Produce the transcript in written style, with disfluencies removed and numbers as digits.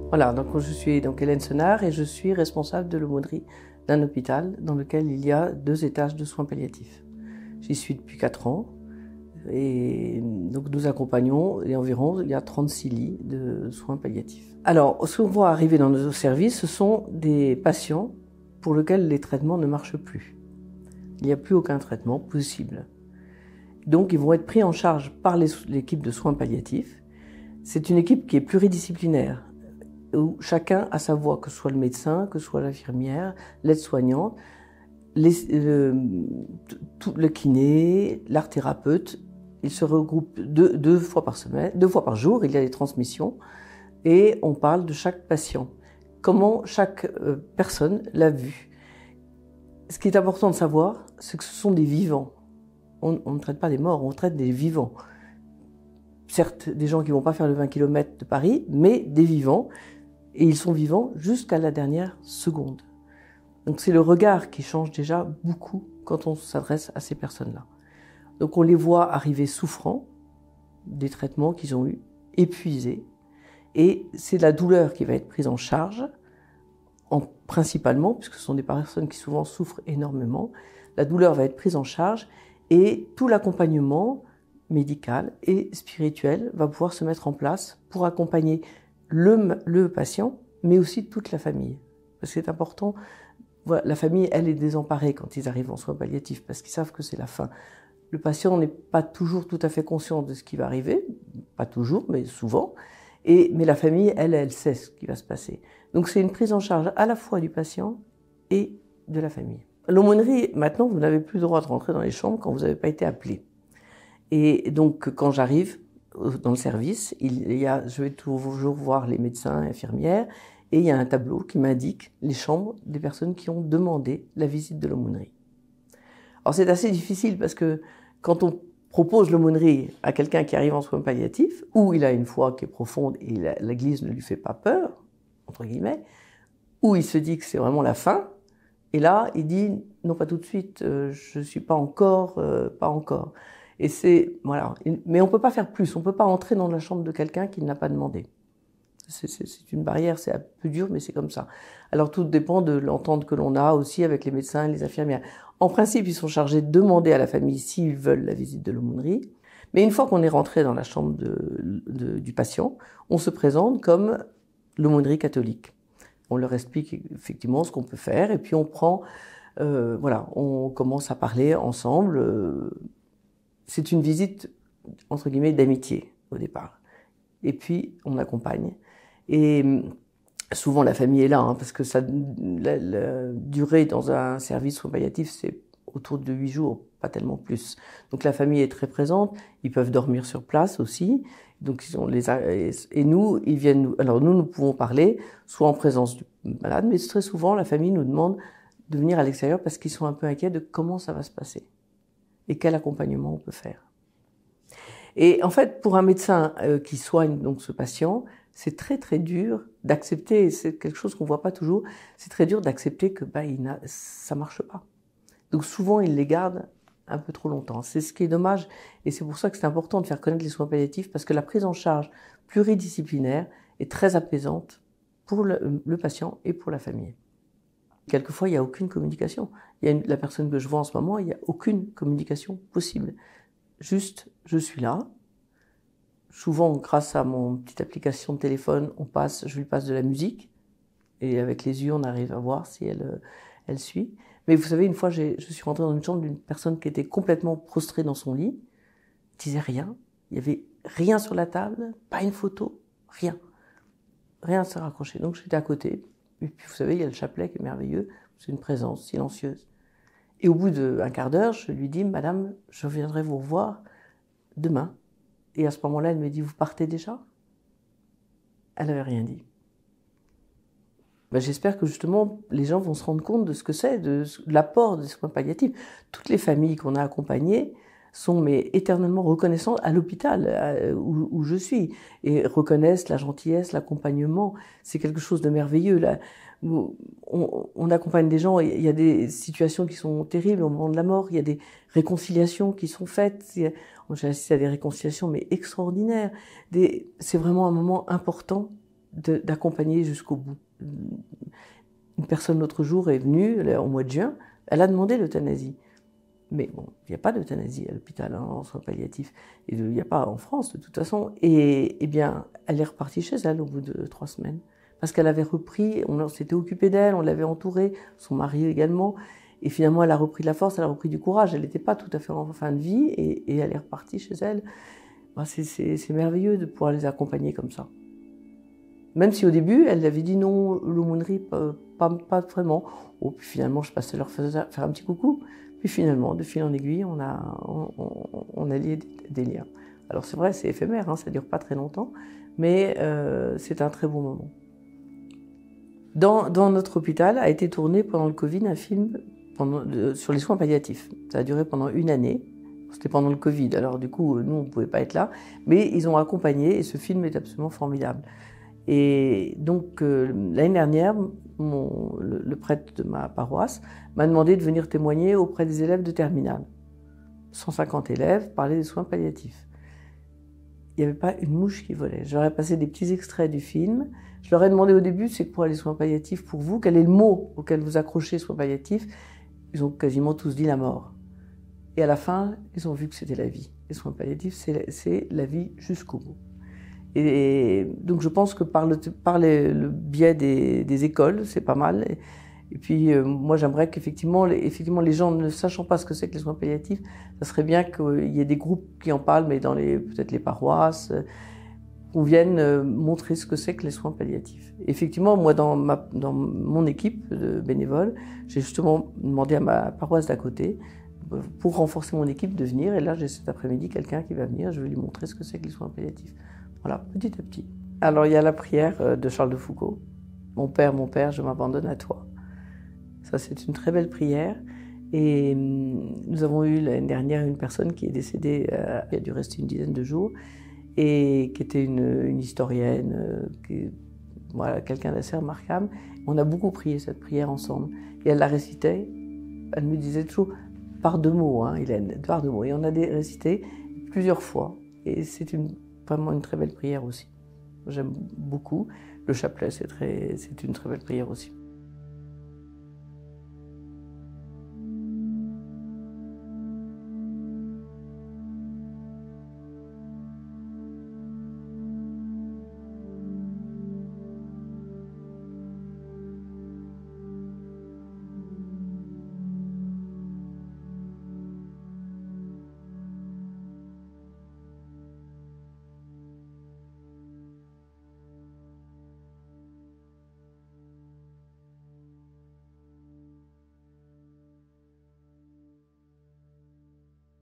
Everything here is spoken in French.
Voilà, donc je suis donc Hélène Senard et je suis responsable de l'aumônerie d'un hôpital dans lequel il y a 2 étages de soins palliatifs. J'y suis depuis 4 ans et donc nous accompagnons et environ il y a 36 lits de soins palliatifs. Alors, ce qu'on voit arriver dans nos services, ce sont des patients pour lesquels les traitements ne marchent plus. Il n'y a plus aucun traitement possible. Donc, ils vont être pris en charge par l'équipe de soins palliatifs. C'est une équipe qui est pluridisciplinaire, où chacun a sa voix, que ce soit le médecin, que ce soit l'infirmière, l'aide-soignante, le kiné, l'art thérapeute. Ils se regroupent deux fois par jour, il y a des transmissions, et on parle de chaque patient, comment chaque personne l'a vu. Ce qui est important de savoir, c'est que ce sont des vivants. On ne traite pas des morts, on traite des vivants. Certes, des gens qui ne vont pas faire le 20 km de Paris, mais des vivants, et ils sont vivants jusqu'à la dernière seconde. Donc c'est le regard qui change déjà beaucoup quand on s'adresse à ces personnes-là. Donc on les voit arriver souffrants des traitements qu'ils ont eus, épuisés, et c'est la douleur qui va être prise en charge, principalement, puisque ce sont des personnes qui souvent souffrent énormément, la douleur va être prise en charge et tout l'accompagnement médical et spirituel va pouvoir se mettre en place pour accompagner le patient, mais aussi toute la famille. Parce que c'est important, voilà, la famille, elle est désemparée quand ils arrivent en soins palliatifs, parce qu'ils savent que c'est la fin. Le patient n'est pas toujours tout à fait conscient de ce qui va arriver, pas toujours, mais souvent, mais la famille, elle sait ce qui va se passer. Donc c'est une prise en charge à la fois du patient et de la famille. L'aumônerie, maintenant, vous n'avez plus le droit de rentrer dans les chambres quand vous n'avez pas été appelé. Et donc, quand j'arrive dans le service, je vais toujours voir les médecins et infirmières, et il y a un tableau qui m'indique les chambres des personnes qui ont demandé la visite de l'aumônerie. Alors c'est assez difficile parce que quand on propose l'aumônerie à quelqu'un qui arrive en soins palliatifs, où il a une foi qui est profonde et l'Église ne lui fait pas peur, entre guillemets, où il se dit que c'est vraiment la fin, et là, il dit « non, pas tout de suite, je ne suis pas encore, pas encore ». Et voilà. Mais on ne peut pas faire plus, on ne peut pas entrer dans la chambre de quelqu'un qui ne l'a pas demandé. C'est une barrière, c'est un peu dur, mais c'est comme ça. Alors tout dépend de l'entente que l'on a aussi avec les médecins et les infirmières. En principe, ils sont chargés de demander à la famille s'ils veulent la visite de l'aumônerie. Mais une fois qu'on est rentré dans la chambre du patient, on se présente comme l'aumônerie catholique. On leur explique effectivement ce qu'on peut faire et puis on prend, voilà, on commence à parler ensemble. C'est une visite, entre guillemets, d'amitié au départ. Et puis on accompagne. Et souvent la famille est là, hein, parce que la durée dans un service soins palliatifs, c'est autour de 8 jours, pas tellement plus. Donc la famille est très présente, ils peuvent dormir sur place aussi. Donc et nous, ils viennent. Alors nous pouvons parler, soit en présence du malade, mais très souvent la famille nous demande de venir à l'extérieur parce qu'ils sont un peu inquiets de comment ça va se passer et quel accompagnement on peut faire. Et en fait, pour un médecin qui soigne donc ce patient, c'est très très dur d'accepter. C'est quelque chose qu'on voit pas toujours. C'est très dur d'accepter que ça marche pas. Donc souvent, ils les gardent un peu trop longtemps. C'est ce qui est dommage, et c'est pour ça que c'est important de faire connaître les soins palliatifs, parce que la prise en charge pluridisciplinaire est très apaisante pour le patient et pour la famille. Quelquefois, il n'y a aucune communication. La personne que je vois en ce moment, il n'y a aucune communication possible. Juste, je suis là. Souvent, grâce à mon petite application de téléphone, je lui passe de la musique, et avec les yeux, on arrive à voir si elle suit. Mais vous savez, une fois, je suis rentrée dans une chambre d'une personne qui était complètement prostrée dans son lit, disait rien, il n'y avait rien sur la table, pas une photo, rien. Rien ne s'est raccroché. Donc j'étais à côté, et puis vous savez, il y a le chapelet qui est merveilleux, c'est une présence silencieuse. Et au bout d'un quart d'heure, je lui dis « Madame, je viendrai vous revoir demain ». Et à ce moment-là, elle me dit « Vous partez déjà ?» Elle n'avait rien dit. J'espère que justement les gens vont se rendre compte de ce que c'est, de l'apport des soins palliatifs. Toutes les familles qu'on a accompagnées sont éternellement reconnaissantes à l'hôpital où je suis et reconnaissent la gentillesse, l'accompagnement. C'est quelque chose de merveilleux. Là, on accompagne des gens, il y a des situations qui sont terribles au moment de la mort, il y a des réconciliations qui sont faites. J'ai assisté à des réconciliations mais extraordinaires. C'est vraiment un moment important d'accompagner jusqu'au bout. Une personne l'autre jour est venue, au mois de juin, elle a demandé l'euthanasie. Mais bon, il n'y a pas d'euthanasie à l'hôpital, hein, en soins palliatifs. Il n'y a pas en France, de toute façon. Et bien, elle est repartie chez elle au bout de 3 semaines. Parce qu'elle avait repris, on s'était occupé d'elle, on l'avait entourée, son mari également. Et finalement, elle a repris de la force, elle a repris du courage. Elle n'était pas tout à fait en fin de vie et elle est repartie chez elle. Ben, c'est merveilleux de pouvoir les accompagner comme ça. Même si au début, elle avait dit non, l'aumônerie, pas vraiment. Oh, puis finalement, je passais leur faire un petit coucou. Puis finalement, de fil en aiguille, on a lié des liens. Alors c'est vrai, c'est éphémère, hein, ça ne dure pas très longtemps, mais c'est un très bon moment. Dans notre hôpital a été tourné pendant le Covid un film sur les soins palliatifs. Ça a duré pendant 1 année. C'était pendant le Covid, alors du coup, nous, on ne pouvait pas être là. Mais ils ont accompagné et ce film est absolument formidable. Et donc, l'année dernière, le prêtre de ma paroisse m'a demandé de venir témoigner auprès des élèves de terminale. 150 élèves parlaient des soins palliatifs. Il n'y avait pas une mouche qui volait. Je leur ai passé des petits extraits du film. Je leur ai demandé au début, c'est quoi les soins palliatifs pour vous? Quel est le mot auquel vous accrochez, soins palliatifs? Ils ont quasiment tous dit la mort. Et à la fin, ils ont vu que c'était la vie. Les soins palliatifs, c'est la vie jusqu'au bout. Et donc je pense que par le biais des écoles, c'est pas mal. Et puis moi j'aimerais qu'effectivement les gens ne sachant pas ce que c'est que les soins palliatifs, ça serait bien qu'il y ait des groupes qui en parlent, mais dans peut-être les paroisses, qu'on vienne montrer ce que c'est que les soins palliatifs. Effectivement, moi dans mon équipe de bénévoles, j'ai justement demandé à ma paroisse d'à côté, pour renforcer mon équipe, de venir. Et là j'ai cet après-midi quelqu'un qui va venir, je vais lui montrer ce que c'est que les soins palliatifs. Voilà, petit à petit. Alors, il y a la prière de Charles de Foucault. Mon père, je m'abandonne à toi. Ça, c'est une très belle prière. Et nous avons eu l'année dernière une personne qui est décédée, il a dû rester une dizaine de jours, et qui était une historienne, voilà, quelqu'un d'assez remarquable. On a beaucoup prié cette prière ensemble. Et elle la récitait, elle me disait toujours par 2 mots, hein, Hélène, par 2 mots. Et on a récité plusieurs fois. Et c'est vraiment une très belle prière aussi. J'aime beaucoup. Le chapelet, c'est une très belle prière aussi.